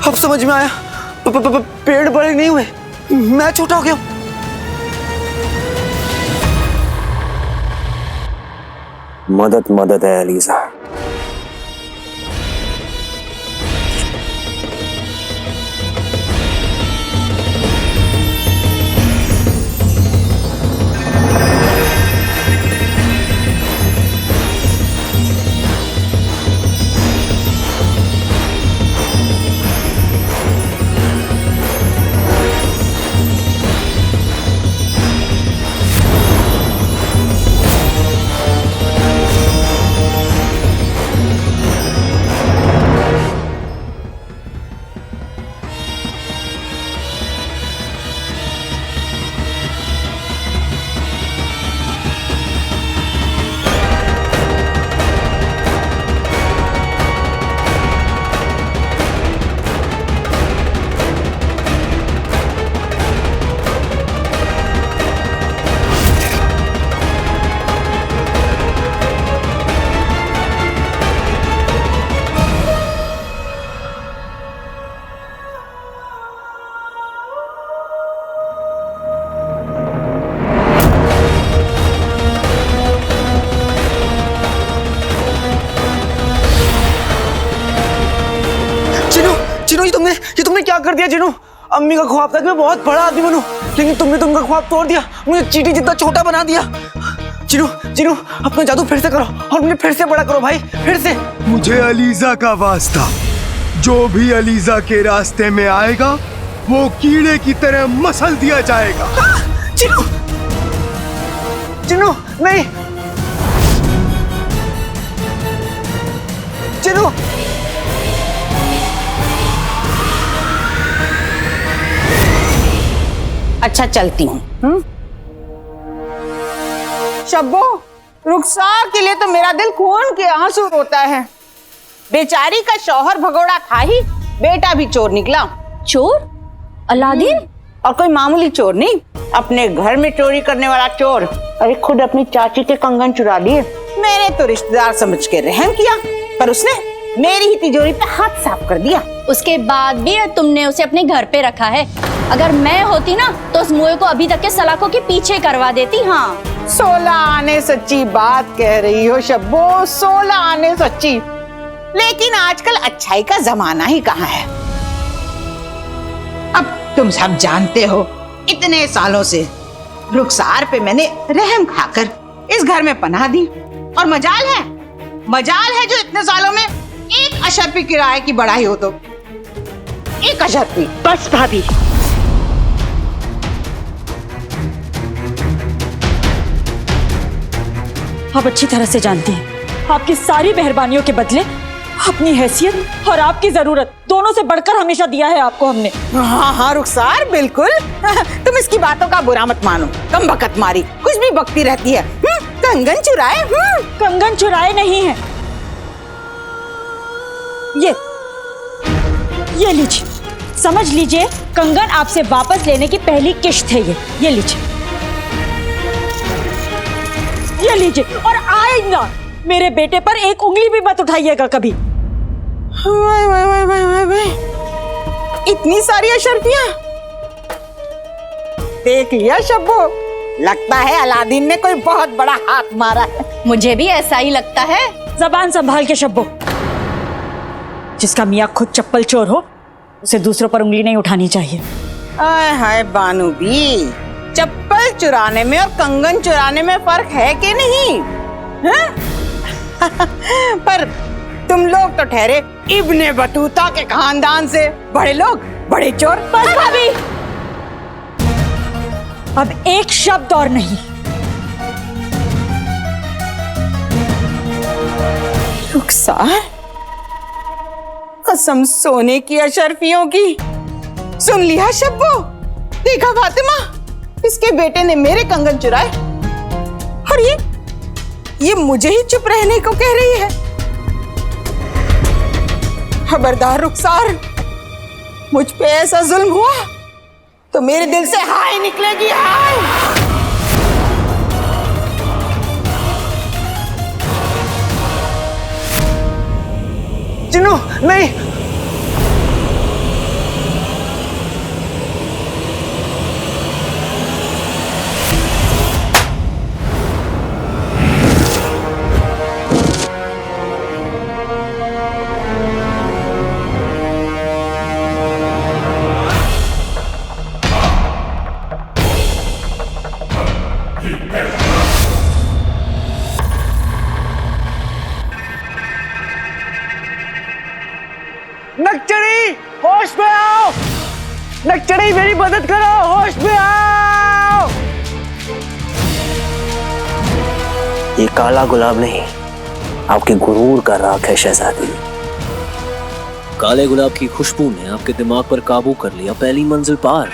अब समझ में आया, पेड़ बड़े नहीं हुए, मैं छोटा हो गया। मदद मदद है एलिसा। ये तुमने क्या कर दिया जिनू? अम्मी का ख्वाब था कि मैं बहुत बड़ा आदमी बनूं, लेकिन तुमने तो उनका ख्वाब तोड़ दिया, मुझे चींटी जितना छोटा बना दिया। जिनू जिनू अपना जादू फिर से करो और मुझे फिर से बड़ा करो भाई, फिर से। मुझे अलीजा का वास्ता, जो भी अलीजा के रास्ते में आएगा वो कीड़े की तरह मसल दिया जाएगा। जिनू जिनू नहीं, जिनू अच्छा चलती हूँ। शब्बो, रुखसार के लिए तो मेरा दिल खून के आंसू रोता है। बेचारी का शौहर भगोड़ा था ही, बेटा भी चोर निकला। चोर? अलादीन? और कोई मामूली चोर नहीं, अपने घर में चोरी करने वाला चोर। अरे खुद अपनी चाची के कंगन चुरा लिए। मैंने तो रिश्तेदार समझ के रहम किया, पर उसने मेरी ही तिजोरी पे हाथ साफ कर दिया। उसके बाद भी तुमने उसे अपने घर पे रखा है। अगर मैं होती ना तो उस मुए को अभी तक के सलाखों के पीछे करवा देती। हाँ 16 आने सच्ची बात कह रही हो शब्बो, 16 आने सच्ची। लेकिन आजकल अच्छाई का जमाना ही कहाँ है। अब तुम सब जानते हो, इतने सालों से रुखसार पे मैंने रहम खाकर इस घर में पनाह दी, और मजाल है जो इतने सालों में एक अशर्फी किराए की बढ़ाई हो। तो एक अशर्फी बस भाभी, आप अच्छी तरह से जानती हैं, आपकी सारी मेहरबानियों के बदले अपनी हैसियत और आपकी जरूरत दोनों से बढ़कर हमेशा दिया है आपको हमने। हाँ रुखसार बिल्कुल। तुम इसकी बातों का बुरा मत मानो, कम बकत मारी कुछ भी बकती रहती है। कंगन चुराए? कंगन चुराए नहीं है। ये लीजिए, समझ लीजिए कंगन आपसे वापस लेने की पहली किश्त है ये लीजिए। ये लीजिए, और आइंदा मेरे बेटे पर एक उंगली भी मत उठाइएगा कभी। वाह, इतनी सारी अशर्फियां देख लिया शब्बो, लगता है अलादीन ने कोई बहुत बड़ा हाथ मारा है। मुझे भी ऐसा ही लगता है। जबान संभाल के शब्बो, जिसका मियाँ खुद चप्पल चोर हो उसे दूसरों पर उंगली नहीं उठानी चाहिए। आय हाय बानू भी, चप्पल चुराने में और कंगन चुराने में फर्क है कि नहीं? पर तुम लोग तो ठहरे इब्ने बतूता के खानदान से, बड़े लोग बड़े चोर। बस भाभी, अब एक शब्द और नहीं। रुखसार, कसम सोने की अशर्फियों की। सुन लिया शब्बो, देखा फातिमा, इसके बेटे ने मेरे कंगन चुराए और ये मुझे ही चुप रहने को कह रही है। खबरदार रुखसार, मुझ पे ऐसा जुल्म हुआ तो मेरे दिल से हाय निकलेगी, हाय। जिन्नू नहीं, नक्चड़ी होश में आओ, नक्चड़ी मेरी मदद करो, होश में आओ। ये काला गुलाब नहीं, आपके गुरूर का राख है शहजादी। काले गुलाब की खुशबू ने आपके दिमाग पर काबू कर लिया, पहली मंजिल पार।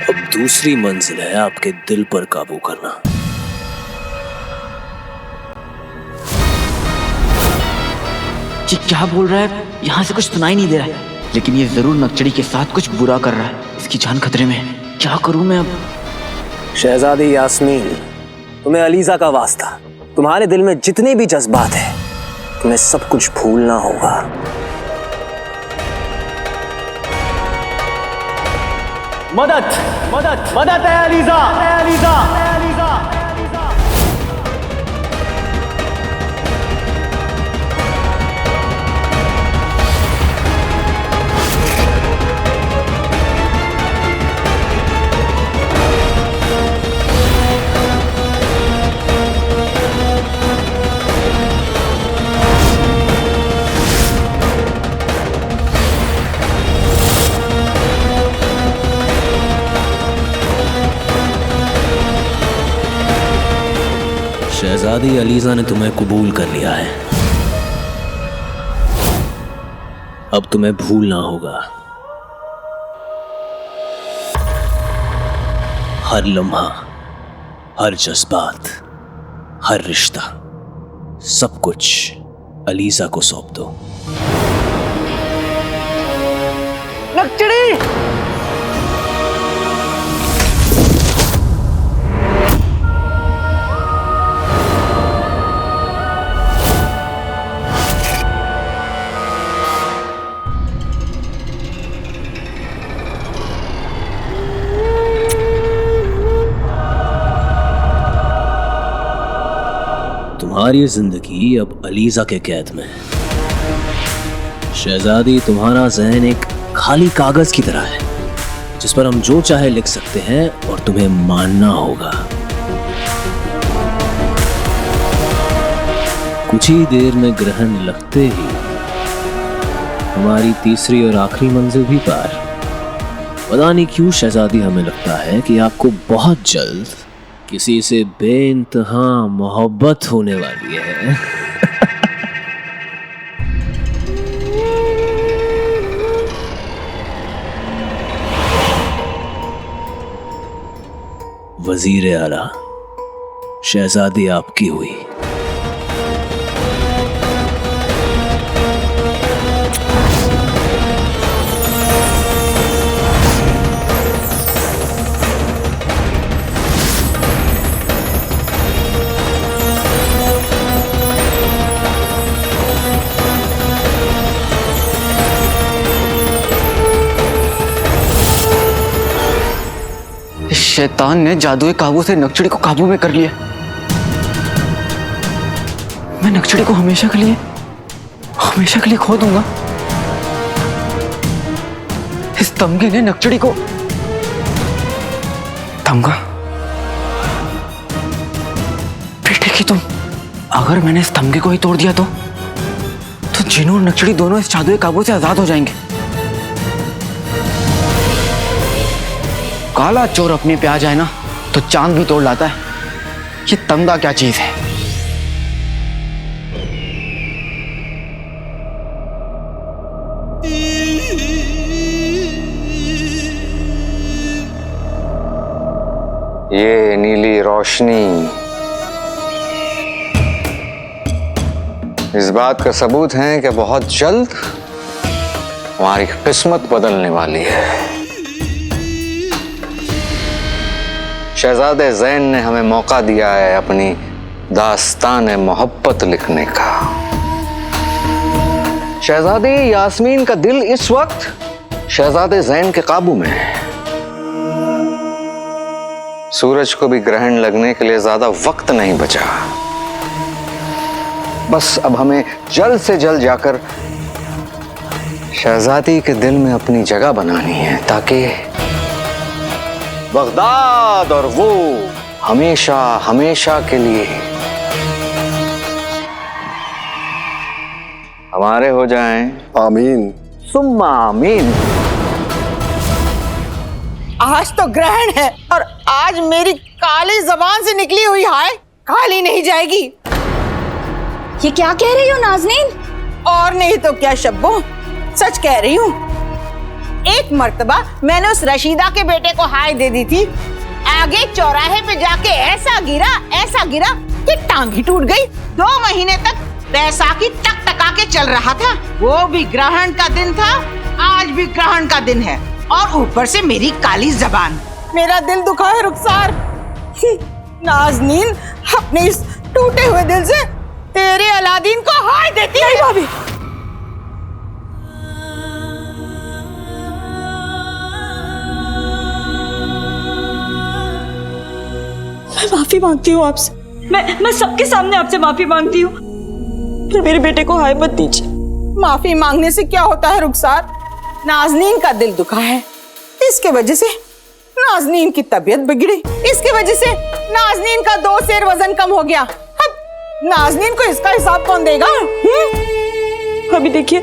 अब दूसरी मंजिल है आपके दिल पर काबू करना। जी क्या बोल रहा है? यहाँ से कुछ सुनाई नहीं दे रहा है, लेकिन ये जरूर नक्चड़ी के साथ कुछ बुरा कर रहा है। इसकी जान खतरे में है। क्या करूं मैं अब? शहजादी यास्मीन, तुम्हें अलीजा का वास्ता, तुम्हारे दिल में जितने भी जज्बात हैं, तुम्हें सब कुछ भूलना होगा। मदद मदद मदद है अलीजा, अलीजा, अलीजा। शहजादी अलीजा ने तुम्हें कबूल कर लिया है। अब तुम्हें भूलना होगा। हर लम्हा, हर जज्बात, हर रिश्ता, सब कुछ अलीजा को सौंप दो। नक्चड़ी! तुम्हारी जिंदगी अब अलीजा के कैद में है। शहजादी, तुम्हारा ज़हन एक खाली कागज की तरह है, जिस पर हम जो चाहे लिख सकते हैं और तुम्हें मानना होगा। कुछ ही देर में ग्रहण लगते ही हमारी तीसरी और आखिरी मंजिल भी पार। पता नहीं क्यों शहजादी, हमें लगता है कि आपको बहुत जल्द किसी से बेइंतहा मोहब्बत होने वाली है। वजीर आला, शहजादी आपकी हुई। शैतान ने जादुई काबू से नक्चड़ी को काबू में कर लिया। मैं नक्चड़ी को हमेशा के लिए खो दूंगा। इस तमगे ने नक्चड़ी को तमगा बेटे की तुम, अगर मैंने इस तमगे को ही तोड़ दिया तो जिनू और नक्चड़ी दोनों इस जादुई काबू से आजाद हो जाएंगे। काला चोर अपने पे आ जाए ना तो चांद भी तोड़ लाता है। ये तमगा क्या चीज है? ये नीली रोशनी इस बात का सबूत है कि बहुत जल्द हमारी किस्मत बदलने वाली है। शहजादे ज़ैन ने हमें मौका दिया है अपनी दास्तान मोहब्बत लिखने का। शहजादी यास्मीन का दिल इस वक्त शहजादे ज़ैन के काबू में है। सूरज को भी ग्रहण लगने के लिए ज्यादा वक्त नहीं बचा। बस अब हमें जल्द से जल्द जाकर शहजादी के दिल में अपनी जगह बनानी है, ताकि बगदाद और वो हमेशा हमेशा के लिए हमारे हो जाएं। आमीन। सुम्मा आमीन। आज तो ग्रहण है और आज मेरी काली जबान से निकली हुई हाय खाली नहीं जाएगी। ये क्या कह रही हो नाज़नीन? और नहीं तो क्या शब्बो, सच कह रही हूँ। एक मर्तबा मैंने उस रशीदा के बेटे को हाय दे दी थी, आगे चौराहे पे जाके ऐसा गिरा कि टांग ही टूट गई। 2 महीने तक बैसाखी टकटका के चल रहा था। वो भी ग्रहण का दिन था, आज भी ग्रहण का दिन है और ऊपर से मेरी काली जबान। मेरा दिल दुखा है रुखसार। नाज़नीन अपने इस टूटे हुए दिल से तेरे अलादीन को हाय देती है। भाभी मैं माफी मांगती हूँ आपसे। मैं सबके सामने आपसे माफी मांगती हूँ। पर मेरे बेटे को हाय मत दीजिए। माफी मांगने से क्या होता है रुखसार? नाज़नीन का दिल दुखा है, इसके वजह से नाज़नीन की तबीयत बिगड़ी, इसके वजह से नाज़नीन का 2 सेर वजन कम हो गया। अब नाज़नीन को इसका हिसाब कौन देगा? अभी देखिए,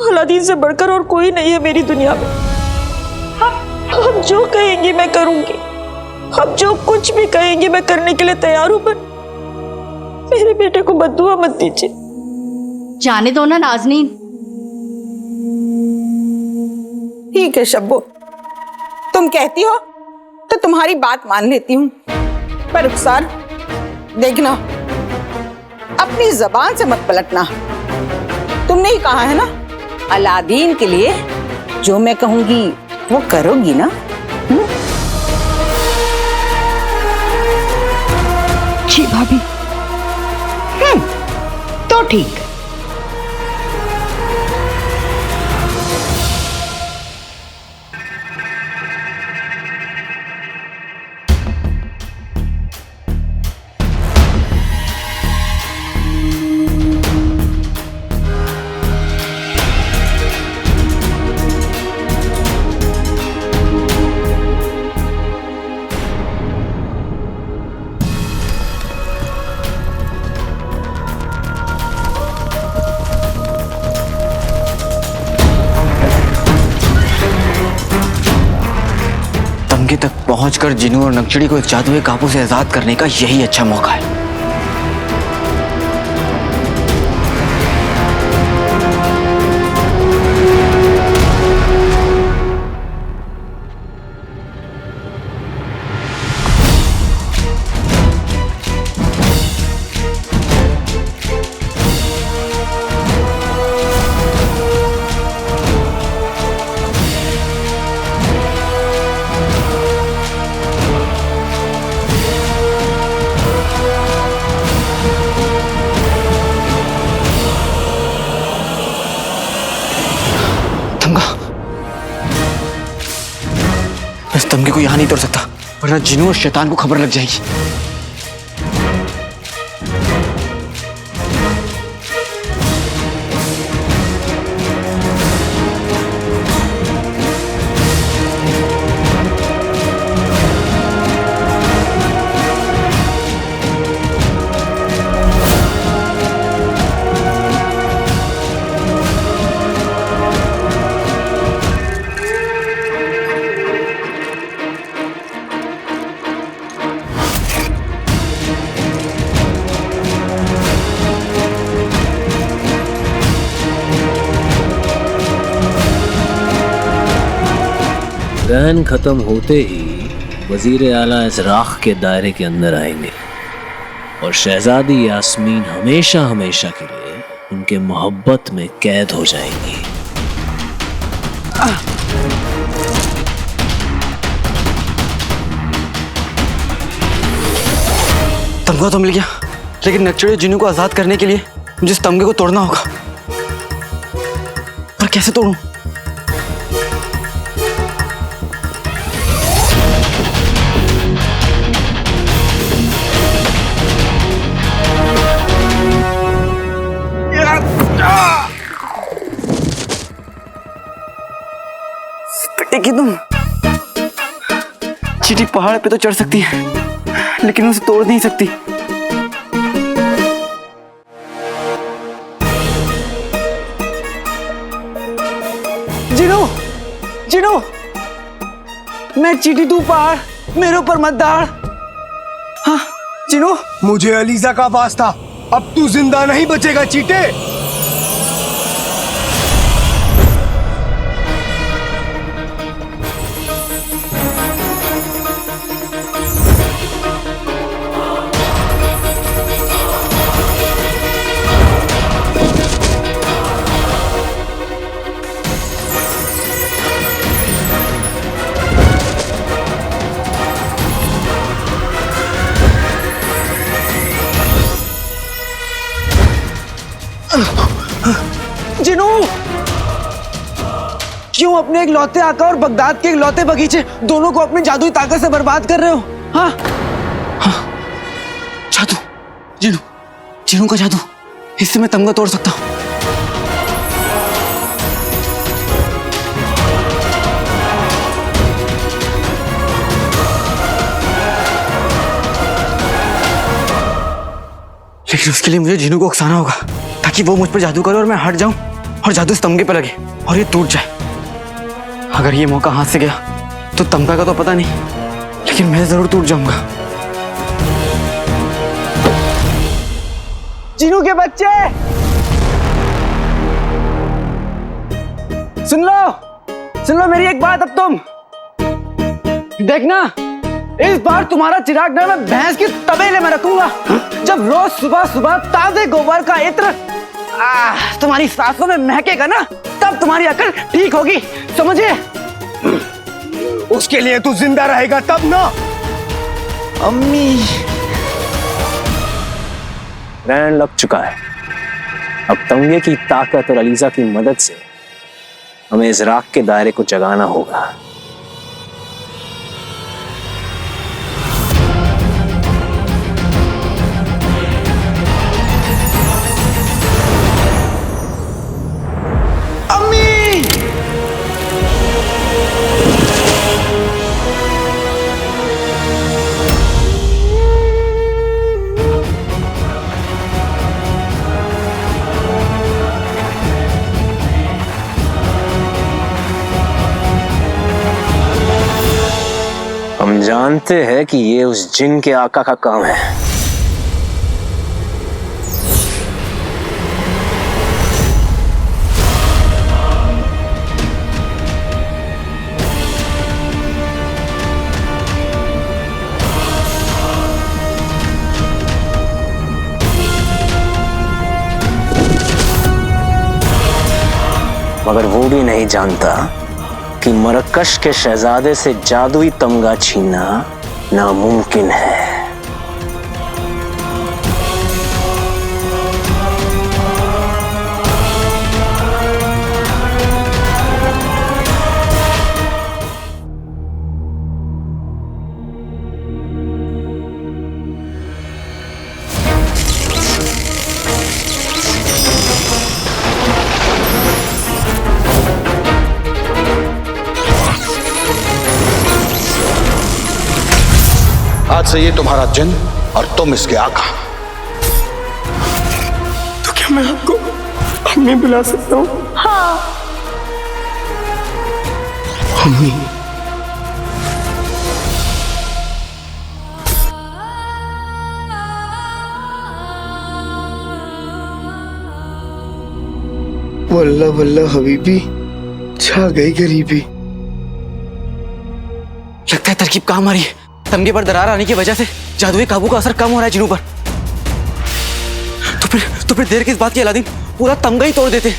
अलादीन से बढ़कर और कोई नहीं है मेरी दुनिया में। आप जो कहेंगी मैं करूंगी, आप जो कुछ भी कहेंगी मैं करने के लिए तैयार हूं, पर मेरे बेटे को बद्दुआ मत दीजिए। जाने दो ना नाज़नीन। ठीक है शब्बो, तुम कहती हो तो तुम्हारी बात मान लेती हूँ, पर रुखसार देखना, अपनी जबान से मत पलटना। तुमने ही कहा है ना, अलादीन के लिए जो मैं कहूंगी वो करोगी ना? जी भाभी। तो ठीक। तमगे तक पहुंचकर जिनू और नक्चड़ी को एक जादुई काबू से आजाद करने का यही अच्छा मौका है। इस तमगे को यहां नहीं तोड़ सकता, वरना जिनू और शैतान को खबर लग जाएगी। ग्रहण खत्म होते ही वजीर आला इस राख के दायरे के अंदर आएंगे और शहजादी यास्मीन हमेशा हमेशा के लिए उनके मोहब्बत में कैद हो जाएंगी। तमगा तो मिल गया, लेकिन नक्चड़ी और जिनू को आजाद करने के लिए मुझे इस तमगे को तोड़ना होगा। पर कैसे तोड़ूं? कि तुम चीटी पहाड़ पे तो चढ़ सकती है, लेकिन उसे तोड़ नहीं सकती। जिनू, जिनू, मैं चीटी तू पार, मेरे ऊपर मत दाड़। हाँ जिनू, मुझे अलीजा का वास्ता, अब तू जिंदा नहीं बचेगा चीटे। जिनू, क्यों अपने एक लौते आका और बगदाद के एक लौते बगीचे दोनों को अपनी जादुई ताकत से बर्बाद कर रहे हो? हाँ हाँ, जादू, जिनू, जिनू का जादू, इससे मैं तमगा तोड़ सकता हूँ। लेकिन उसके लिए मुझे जिनू को उकसाना होगा ताकि वो मुझ पर जादू करे और मैं हट जाऊं और जादू इस तमगे पे लगे और ये टूट जाए। अगर ये मौका हाथ से गया तो तमगा का तो पता नहीं, लेकिन मैं जरूर टूट जाऊंगा। जिनू के बच्चे, सुन लो मेरी एक बात। अब तुम देखना, इस बार तुम्हारा चिराग ना मैं भैंस की तबेले में रखूंगा। जब रोज सुबह सुबह ताजे गोबर का इत्र तुम्हारी सांसों में महकेगा ना, तब तुम्हारी अकल ठीक होगी, समझे? उसके लिए तू जिंदा रहेगा तब ना। अम्मी, ग्रहण लग चुका है। अब तमगे की ताकत और अलीजा की मदद से हमें इस राख के दायरे को जगाना होगा। हम जानते हैं कि ये उस जिन के आका का काम है। मगर वो भी नहीं जानता कि मरकश के शहजादे से जादुई तमगा छीनना नामुमकिन है। आज से ये तुम्हारा जिन और तुम इसके आका। तो क्या मैं आपको अम्मी बुला सकता हूँ? हाँ। अम्मी, वल्ला वल्ला हबीबी, छा गई गरीबी। लगता है तरकीब काम आ रही है। तमगे पर दरार आने की वजह से जादुई काबू का असर कम हो रहा है जिनू पर। तो फिर देर किस बात की अलादीन, पूरा तमगा ही तोड़ देते।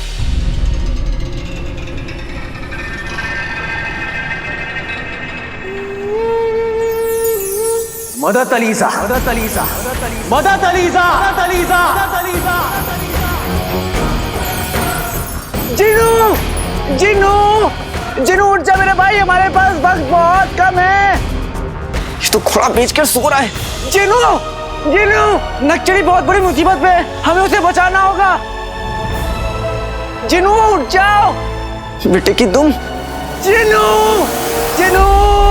मदद अलीजा, मदद अलीजा, मदद अलीजा, मदद अलीजा, मदद अलीजा। जिनू, जिनू, जिनू उठ जा मेरे भाई, हमारे पास वक्त बहुत कम है। ये तो घोड़ा बेचकर सो रहा है। जिनू, जिनू, नक्चरी बहुत बड़ी मुसीबत में है, हमें उसे बचाना होगा। जिनू उठ जाओ बेटे की तुम। जिनू, जिनू।